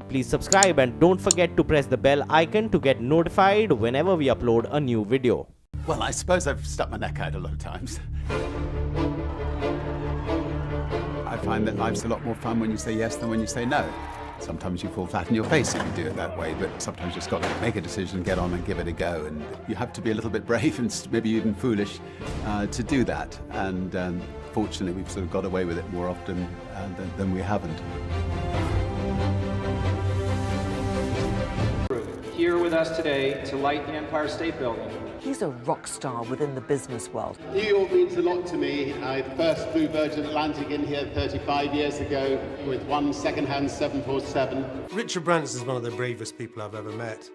Please subscribe and don't forget to press the bell icon to get notified whenever we upload a new video. Well, I suppose I've stuck my neck out a lot of times. I find that life's a lot more fun when you say yes than when you say no. Sometimes you fall flat in your face if you do it that way, but sometimes you've just got to make a decision, get on and give it a go. And you have to be a little bit brave and maybe even foolish to do that. And fortunately, we've sort of got away with it more often than we haven't. Here with us today to light the Empire State Building. He's a rock star within the business world. New York means a lot to me. I first flew Virgin Atlantic in here 35 years ago with one second-hand 747. Richard Branson is one of the bravest people I've ever met.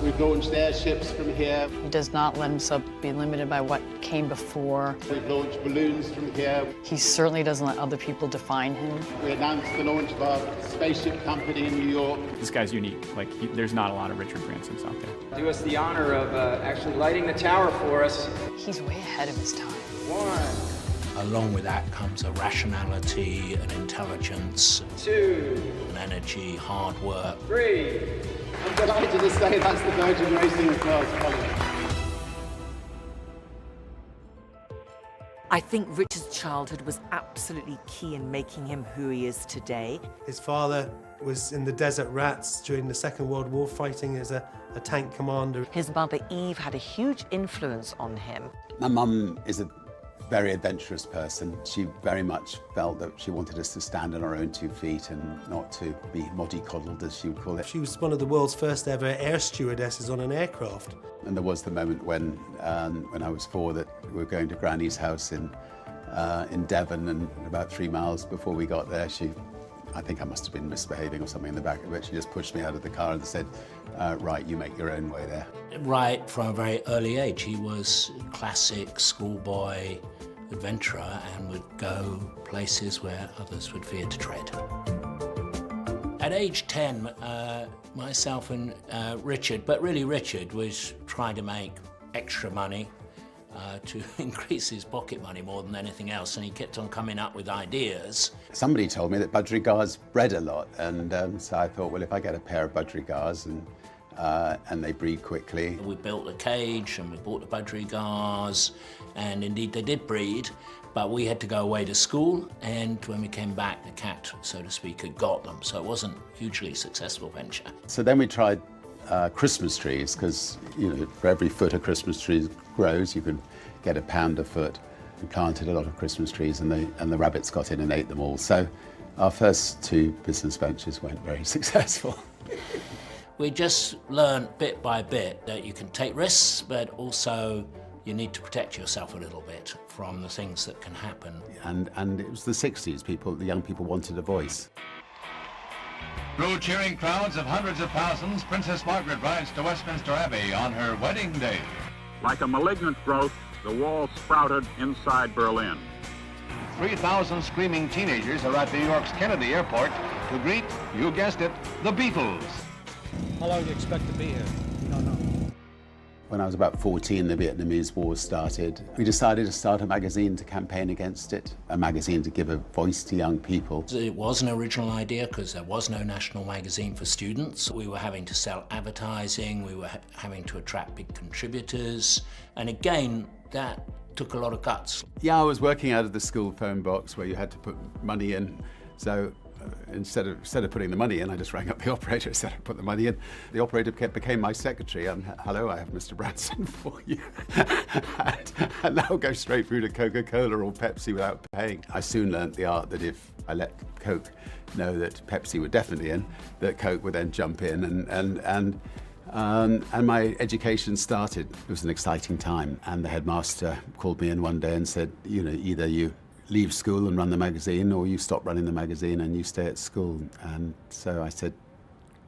We've launched airships from here. He does not let himself be limited by what came before. We've launched balloons from here. He certainly doesn't let other people define him. We announced the launch of our spaceship company in New York. This guy's unique. There's not a lot of Richard Bransons out there. Do us the honor of actually lighting the tower for us. He's way ahead of his time. 1, Along with that comes a rationality, an intelligence, 2, an energy, hard work. 3. I'm delighted to say that's the Virgin Racing class column. I think Richard's childhood was absolutely key in making him who he is today. His father was in the Desert Rats during the Second World War, fighting as a tank commander. His mother, Eve, had a huge influence on him. My mum is a very adventurous person. She very much felt that she wanted us to stand on our own 2 feet and not to be mollycoddled, as she would call it. She was one of the world's first ever air stewardesses on an aircraft. And there was the moment when I was 4 that we were going to Granny's house in Devon, and about 3 miles before we got there, I think I must have been misbehaving or something in the back of it. She just pushed me out of the car and said, right, you make your own way there. Right from a very early age, he was a classic schoolboy adventurer and would go places where others would fear to tread. At age 10, myself and Richard, but really Richard, was trying to make extra money to increase his pocket money more than anything else, and he kept on coming up with ideas. Somebody told me that budgerigars bred a lot, and so I thought, well, if I get a pair of budgerigars and they breed quickly. We built a cage and we bought the budgerigars, and indeed they did breed, but we had to go away to school, and when we came back, the cat, so to speak, had got them, so it wasn't a hugely successful venture. So then we tried Christmas trees, because for every foot a Christmas tree grows, you can get £1 a foot. We planted a lot of Christmas trees, and the rabbits got in and ate them all. So our first 2 business ventures weren't very successful. We just learned bit by bit that you can take risks, but also you need to protect yourself a little bit from the things that can happen. And it was the 60s, the young people wanted a voice. Through cheering crowds of hundreds of thousands, Princess Margaret rides to Westminster Abbey on her wedding day. Like a malignant growth, the wall sprouted inside Berlin. 3,000 screaming teenagers are at New York's Kennedy Airport to greet, you guessed it, the Beatles. How long do you expect to be here? You don't know. When I was about 14, the Vietnamese War started. We decided to start a magazine to campaign against it, a magazine to give a voice to young people. It was an original idea because there was no national magazine for students. We were having to sell advertising, we were having to attract big contributors, and again, that took a lot of guts. Yeah, I was working out of the school phone box where you had to put money in, so instead of putting the money in, I just rang up the operator and said I'd put the money in. The operator became my secretary, and hello, I have Mr. Branson for you. and now go straight through to Coca-Cola or Pepsi without paying. I soon learnt the art that if I let Coke know that Pepsi were definitely in, that Coke would then jump in, and my education started. It was an exciting time, and the headmaster called me in one day and said, either you leave school and run the magazine, or you stop running the magazine and you stay at school. And so I said,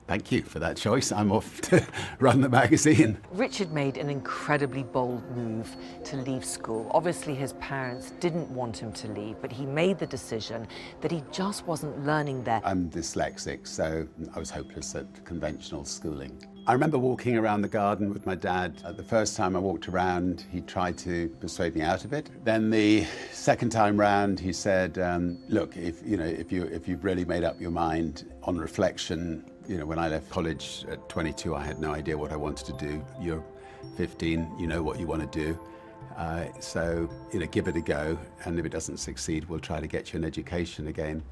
thank you for that choice. I'm off to run the magazine. Richard made an incredibly bold move to leave school. Obviously, his parents didn't want him to leave, but he made the decision that he just wasn't learning there. I'm dyslexic, so I was hopeless at conventional schooling. I remember walking around the garden with my dad. The first time I walked around, he tried to persuade me out of it. Then the second time round, he said, look, if you've really made up your mind on reflection, when I left college at 22, I had no idea what I wanted to do. You're 15, you know what you want to do. So give it a go, and if it doesn't succeed, we'll try to get you an education again.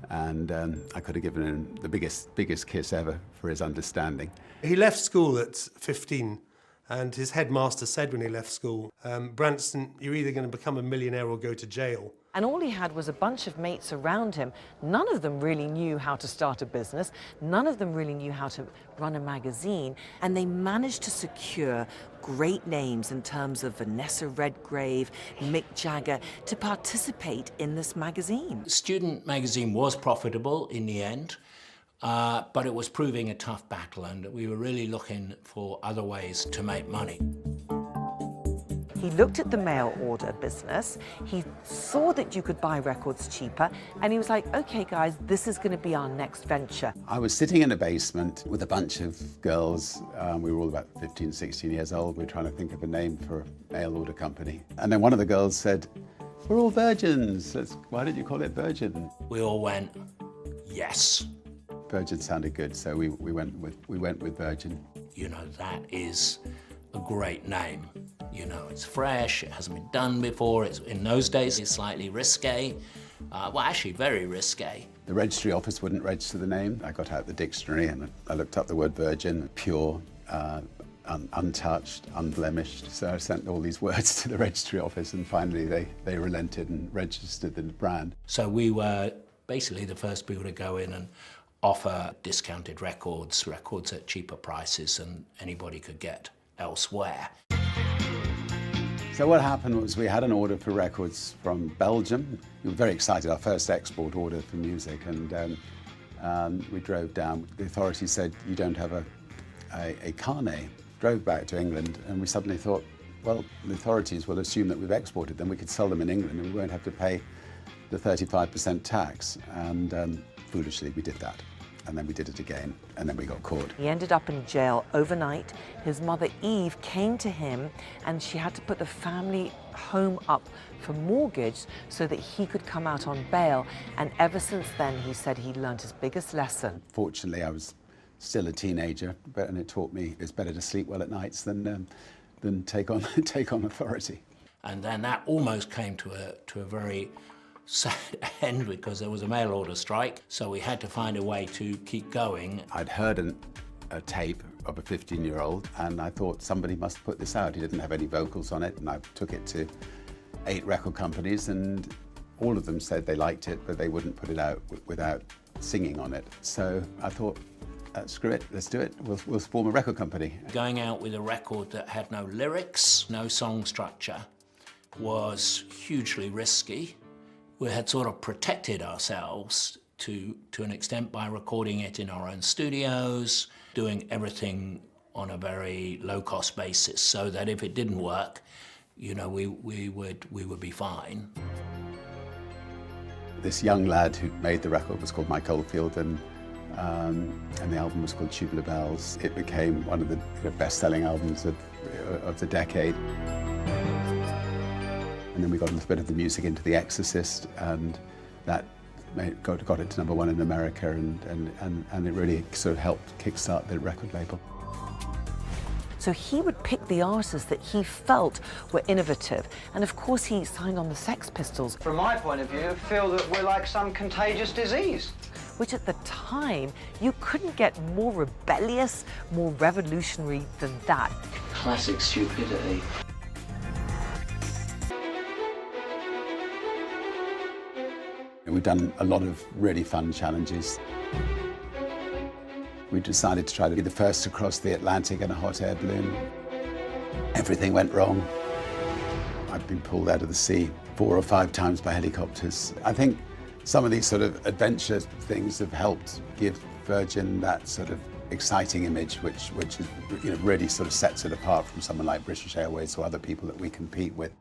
And I could have given him the biggest kiss ever for his understanding. He left school at 15, and his headmaster said when he left school, Branson, you're either going to become a millionaire or go to jail. And all he had was a bunch of mates around him. None of them really knew how to start a business. None of them really knew how to run a magazine. And they managed to secure great names in terms of Vanessa Redgrave, Mick Jagger, to participate in this magazine. The student magazine was profitable in the end, but it was proving a tough battle, and we were really looking for other ways to make money. He looked at the mail order business, he saw that you could buy records cheaper, and he was like, okay guys, this is going to be our next venture. I was sitting in a basement with a bunch of girls. We were all about 15, 16 years old. We were trying to think of a name for a mail order company. And then one of the girls said, we're all virgins. Why don't you call it Virgin? We all went, yes. Virgin sounded good, so we went with Virgin. That is a great name. It's fresh, it hasn't been done before. In those days, it's slightly risque. Well, actually very risque. The registry office wouldn't register the name. I got out the dictionary and I looked up the word virgin, pure, untouched, unblemished. So I sent all these words to the registry office, and finally they relented and registered the brand. So we were basically the first people to go in and offer discounted records at cheaper prices than anybody could get elsewhere. So what happened was we had an order for records from Belgium. We were very excited, our first export order for music, and we drove down. The authorities said, you don't have a carnet. Drove back to England, and we suddenly thought, well, the authorities will assume that we've exported them. We could sell them in England and we won't have to pay the 35% tax. And foolishly, we did that. And then we did it again, and then we got caught. He ended up in jail overnight. His mother, Eve, came to him, and she had to put the family home up for mortgage so that he could come out on bail. And ever since then, he said he learned his biggest lesson. Fortunately, I was still a teenager, and it taught me it's better to sleep well at nights than take on authority. And then that almost came to a very sad end because there was a mail order strike, so we had to find a way to keep going. I'd heard a tape of a 15-year-old, and I thought somebody must put this out. He didn't have any vocals on it, and I took it to 8 record companies, and all of them said they liked it, but they wouldn't put it out without singing on it. So I thought, screw it, let's do it. We'll form a record company. Going out with a record that had no lyrics, no song structure, was hugely risky. We had sort of protected ourselves to an extent by recording it in our own studios, doing everything on a very low-cost basis, so that if it didn't work, we would be fine. This young lad who made the record was called Mike Oldfield, and the album was called Tubular Bells. It became one of the best-selling albums of the decade. And then we got a little bit of the music into The Exorcist, and that got it to #1 in America, and it really sort of helped kickstart the record label. So he would pick the artists that he felt were innovative. And of course, he signed on the Sex Pistols. From my point of view, I feel that we're like some contagious disease. Which at the time, you couldn't get more rebellious, more revolutionary than that. Classic stupidity. We've done a lot of really fun challenges. We decided to try to be the first to cross the Atlantic in a hot air balloon. Everything went wrong. I've been pulled out of the sea 4 or 5 times by helicopters. I think some of these sort of adventure things have helped give Virgin that sort of exciting image, which is, really sort of sets it apart from someone like British Airways or other people that we compete with.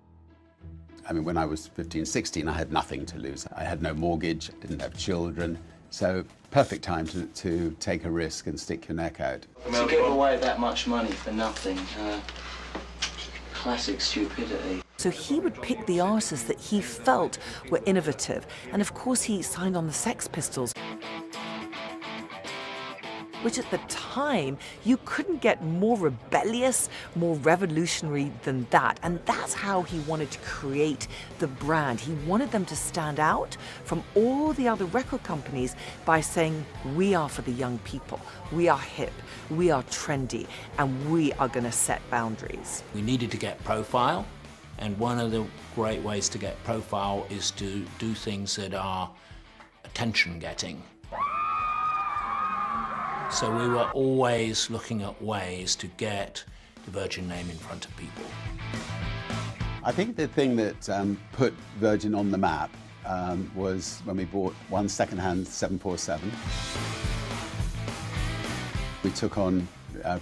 I mean, when I was 15, 16, I had nothing to lose. I had no mortgage, didn't have children. So perfect time to take a risk and stick your neck out. To give away that much money for nothing, classic stupidity. So he would pick the artists that he felt were innovative. And of course he signed on the Sex Pistols, which at the time, you couldn't get more rebellious, more revolutionary than that. And that's how he wanted to create the brand. He wanted them to stand out from all the other record companies by saying, we are for the young people, we are hip, we are trendy, and we are going to set boundaries. We needed to get profile, and one of the great ways to get profile is to do things that are attention-getting. So we were always looking at ways to get the Virgin name in front of people. I think the thing that put Virgin on the map was when we bought one second-hand 747. We took on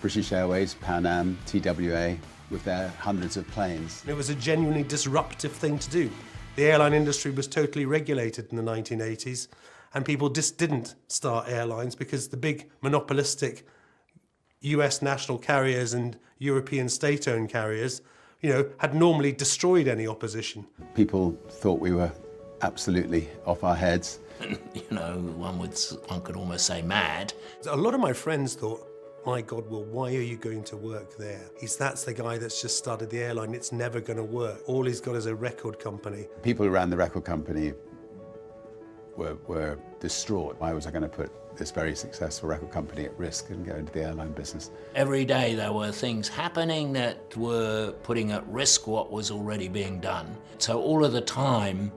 British Airways, Pan Am, TWA, with their hundreds of planes. It was a genuinely disruptive thing to do. The airline industry was totally regulated in the 1980s, and people just didn't start airlines because the big monopolistic US national carriers and European state-owned carriers, had normally destroyed any opposition. People thought we were absolutely off our heads. One could almost say mad. A lot of my friends thought, my God, well, why are you going to work there? That's the guy that's just started the airline. It's never going to work. All he's got is a record company. People around the record company were distraught. Why was I going to put this very successful record company at risk and go into the airline business? Every day there were things happening that were putting at risk what was already being done. So all of the time,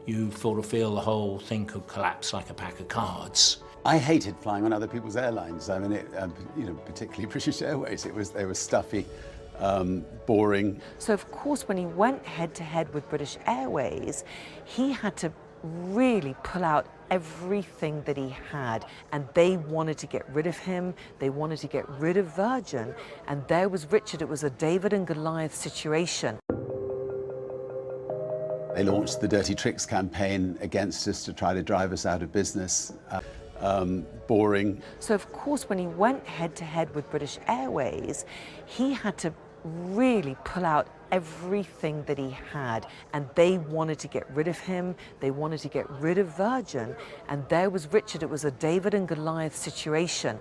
you sort of feel the whole thing could collapse like a pack of cards. I hated flying on other people's airlines. I mean, particularly British Airways. They were stuffy, boring. So of course, when he went head-to-head with British Airways, he had to really pull out everything that he had, and they wanted to get rid of him, they wanted to get rid of Virgin, and there was Richard. It was a David and Goliath situation. They launched the Dirty Tricks campaign against us to try to drive us out of business. Boring. So of course, when he went head-to-head with British Airways, he had to really pull out everything that he had, and they wanted to get rid of him, they wanted to get rid of Virgin, and there was Richard. It was a David and Goliath situation.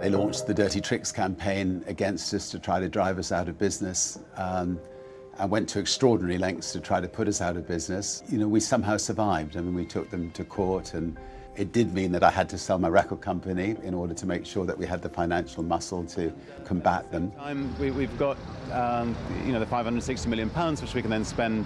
They launched the Dirty Tricks campaign against us to try to drive us out of business, and went to extraordinary lengths to try to put us out of business. We somehow survived. I mean, we took them to court, and it did mean that I had to sell my record company in order to make sure that we had the financial muscle to combat them. We've got the £560 million, which we can then spend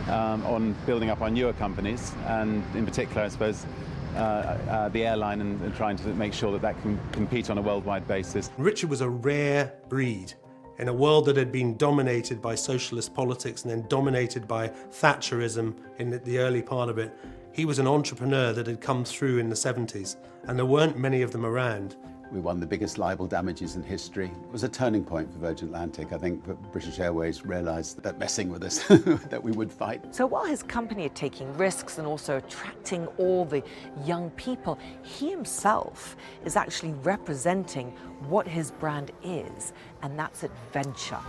on building up our newer companies, and in particular, I suppose, the airline, and trying to make sure that can compete on a worldwide basis. Richard was a rare breed in a world that had been dominated by socialist politics and then dominated by Thatcherism in the early part of it. He was an entrepreneur that had come through in the 70s, and there weren't many of them around. We won the biggest libel damages in history. It was a turning point for Virgin Atlantic. I think British Airways realised that messing with us, that we would fight. So while his company are taking risks and also attracting all the young people, he himself is actually representing what his brand is, and that's adventure.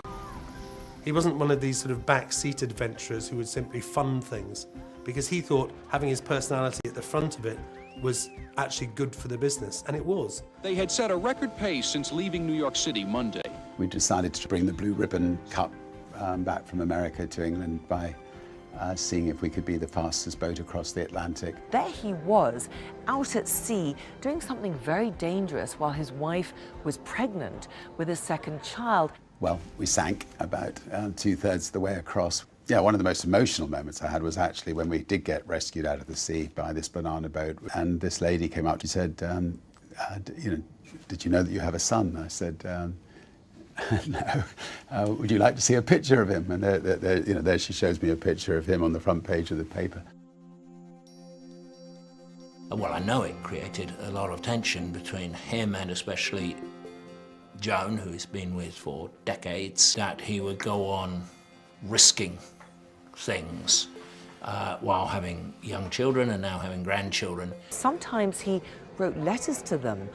He wasn't one of these sort of back-seat adventurers who would simply fund things, because he thought having his personality at the front of it was actually good for the business, and it was. They had set a record pace since leaving New York City Monday. We decided to bring the Blue Ribbon Cup back from America to England by seeing if we could be the fastest boat across the Atlantic. There he was, out at sea, doing something very dangerous while his wife was pregnant with his second child. Well, we sank about 2/3 of the way across. Yeah, one of the most emotional moments I had was actually when we did get rescued out of the sea by this banana boat, and this lady came up. She said, "Did you know that you have a son?" I said, "No. Would you like to see a picture of him?" And there she shows me a picture of him on the front page of the paper. Well, I know it created a lot of tension between him and especially Joan, who he's been with for decades, that he would go on risking things while having young children and now having grandchildren. Sometimes he wrote letters to them.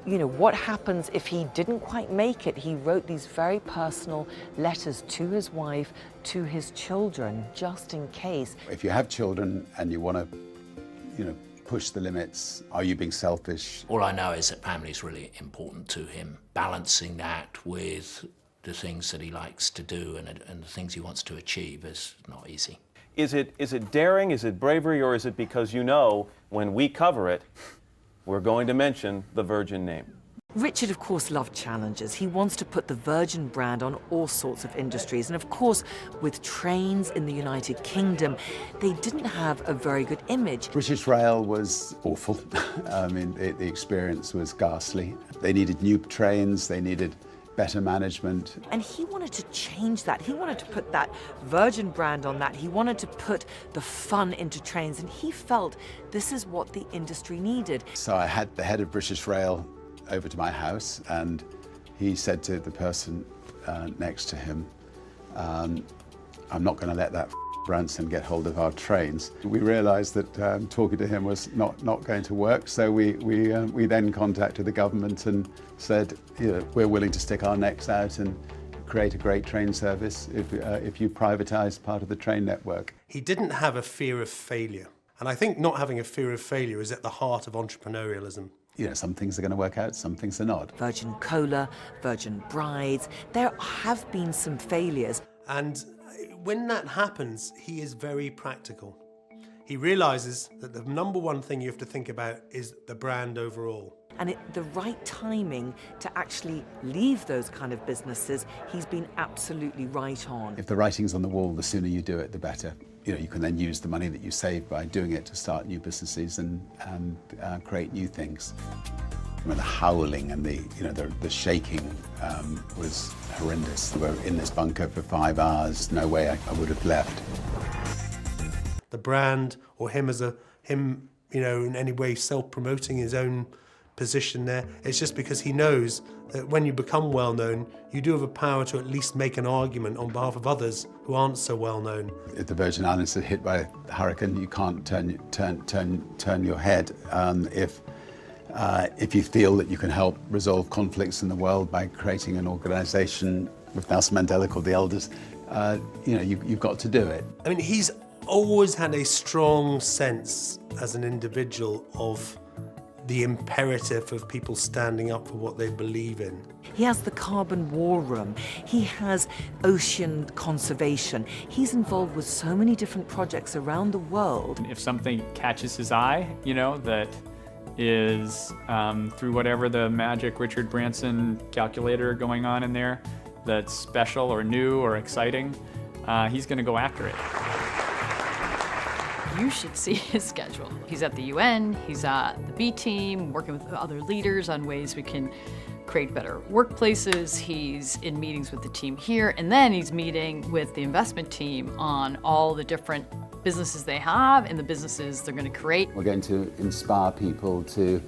You know, what happens if he didn't quite make it? He wrote these very personal letters to his wife, to his children, just in case. If you have children and you want to, push the limits, are you being selfish? All I know is that family is really important to him. Balancing that with the things that he likes to do and the things he wants to achieve is not easy. Is it daring, is it bravery, or is it because when we cover it, we're going to mention the Virgin name? Richard, of course, loved challenges. He wants to put the Virgin brand on all sorts of industries. And of course, with trains in the United Kingdom, they didn't have a very good image. British Rail was awful. I mean, the experience was ghastly. They needed new trains, they needed better management. And he wanted to change that. He wanted to put that Virgin brand on that. He wanted to put the fun into trains, and he felt this is what the industry needed. So I had the head of British Rail over to my house, and he said to the person next to him, I'm not going to let that Branson get hold of our trains. We realised that talking to him was not going to work, so we then contacted the government and said, we're willing to stick our necks out and create a great train service if you privatise part of the train network. He didn't have a fear of failure, and I think not having a fear of failure is at the heart of entrepreneurialism. Some things are going to work out, some things are not. Virgin Cola, Virgin Brides, there have been some failures. And when that happens, he is very practical. He realises that the number one thing you have to think about is the brand overall. And at the right timing to actually leave those kind of businesses, he's been absolutely right on. If the writing's on the wall, the sooner you do it, the better. You can then use the money that you save by doing it to start new businesses and create new things. The howling and the shaking was horrendous. We were in this bunker for 5 hours. No way I would have left. The brand, or him in any way self-promoting his own position there, it's just because he knows that when you become well known, you do have a power to at least make an argument on behalf of others who aren't so well known. If the Virgin Islands are hit by a hurricane, you can't turn your head. If you feel that you can help resolve conflicts in the world by creating an organisation with Nelson Mandela called the Elders, you've got to do it. I mean, he's always had a strong sense as an individual of the imperative of people standing up for what they believe in. He has the Carbon War Room. He has ocean conservation. He's involved with so many different projects around the world. If something catches his eye, that is through whatever the magic Richard Branson calculator going on in there that's special or new or exciting, he's going to go after it. You should see his schedule. He's at the UN, he's at the B team, working with other leaders on ways we can create better workplaces. He's in meetings with the team here, and then he's meeting with the investment team on all the different businesses they have and the businesses they're going to create. We're going to inspire people to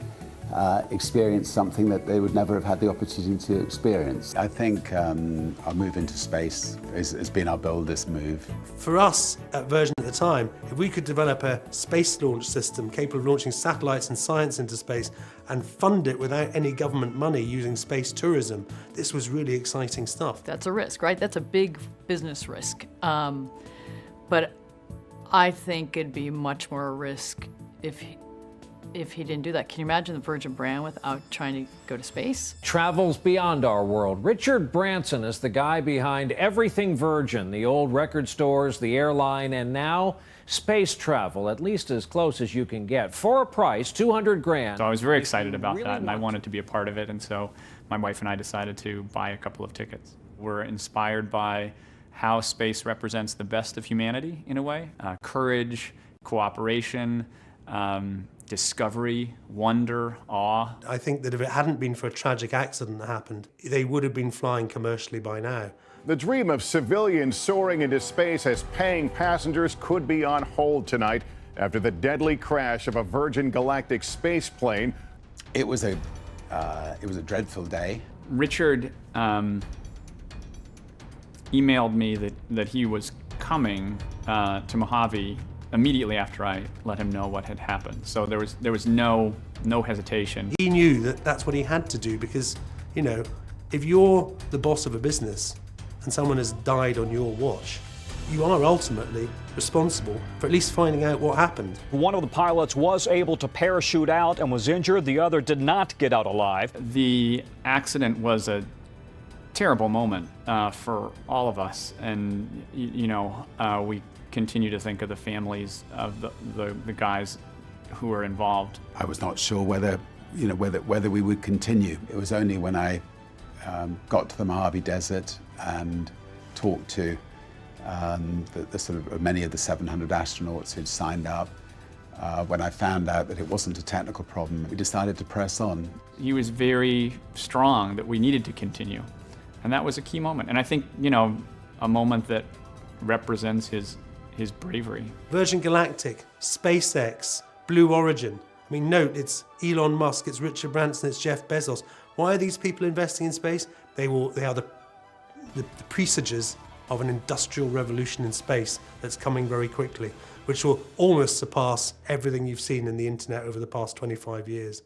experience something that they would never have had the opportunity to experience. I think our move into space has been our boldest move. For us at Virgin at the time, if we could develop a space launch system capable of launching satellites and science into space and fund it without any government money using space tourism, this was really exciting stuff. That's a risk, right? That's a big business risk. But I think it'd be much more a risk if he didn't do that. Can you imagine the Virgin brand without trying to go to space? Travels beyond our world. Richard Branson is the guy behind everything Virgin, the old record stores, the airline, and now space travel, at least as close as you can get. For a price, $200,000. So I was very excited about that, and I wanted to be a part of it, and so my wife and I decided to buy a couple of tickets. We're inspired by how space represents the best of humanity, in a way. Courage, cooperation, discovery, wonder, awe. I think that if it hadn't been for a tragic accident that happened, they would have been flying commercially by now. The dream of civilians soaring into space as paying passengers could be on hold tonight after the deadly crash of a Virgin Galactic space plane. It was a dreadful day. Richard emailed me that he was coming to Mojave immediately after I let him know what had happened. So there was no hesitation. He knew that that's what he had to do because, you know, if you're the boss of a business and someone has died on your watch, you are ultimately responsible for at least finding out what happened. One of the pilots was able to parachute out and was injured. The other did not get out alive. The accident was a terrible moment for all of us, and we continue to think of the families of the guys who were involved. I was not sure whether we would continue. It was only when I got to the Mojave Desert and talked to the sort of many of the 700 astronauts who'd signed up. When I found out that it wasn't a technical problem, we decided to press on. He was very strong that we needed to continue, and that was a key moment. And I think, a moment that represents his bravery. Virgin Galactic, SpaceX, Blue Origin. I mean, note, it's Elon Musk, it's Richard Branson, it's Jeff Bezos. Why are these people investing in space? They are the presages of an industrial revolution in space that's coming very quickly, which will almost surpass everything you've seen in the internet over the past 25 years.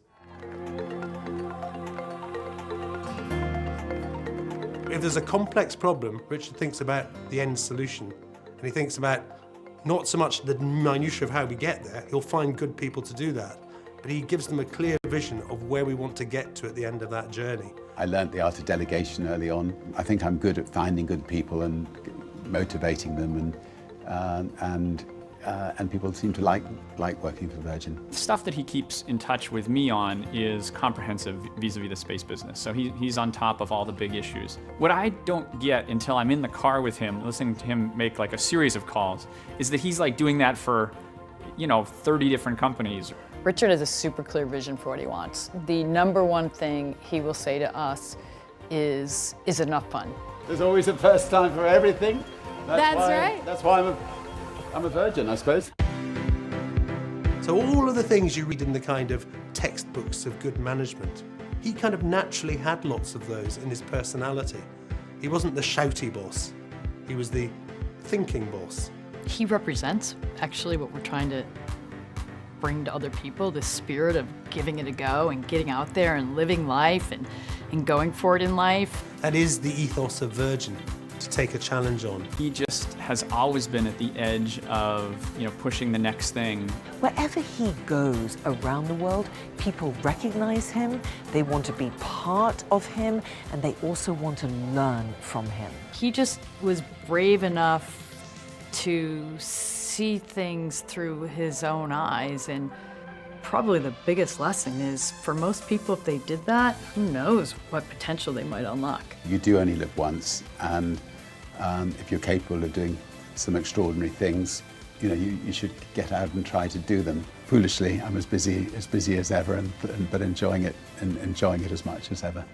If there's a complex problem, Richard thinks about the end solution, and he thinks about not so much the minutiae of how we get there. He'll find good people to do that, but he gives them a clear vision of where we want to get to at the end of that journey. I learnt the art of delegation early on. I think I'm good at finding good people and motivating them, and people seem to like working for Virgin. The stuff that he keeps in touch with me on is comprehensive vis-a-vis the space business. So he's on top of all the big issues. What I don't get until I'm in the car with him, listening to him make like a series of calls, is that he's like doing that for, 30 different companies. Richard has a super clear vision for what he wants. The number one thing he will say to us is it enough fun? There's always a first time for everything. That's right. That's why I'm a virgin, I suppose. So all of the things you read in the kind of textbooks of good management, he kind of naturally had lots of those in his personality. He wasn't the shouty boss. He was the thinking boss. He represents actually what we're trying to bring to other people, this spirit of giving it a go and getting out there and living life and going for it in life. That is the ethos of Virgin, to take a challenge on. He just has always been at the edge of, pushing the next thing. Wherever he goes around the world, people recognize him, they want to be part of him, and they also want to learn from him. He just was brave enough to see things through his own eyes, and probably the biggest lesson is for most people, if they did that, who knows what potential they might unlock. You do only live once, and if you're capable of doing some extraordinary things, you should get out and try to do them. Foolishly, I'm as busy as ever, but enjoying it as much as ever.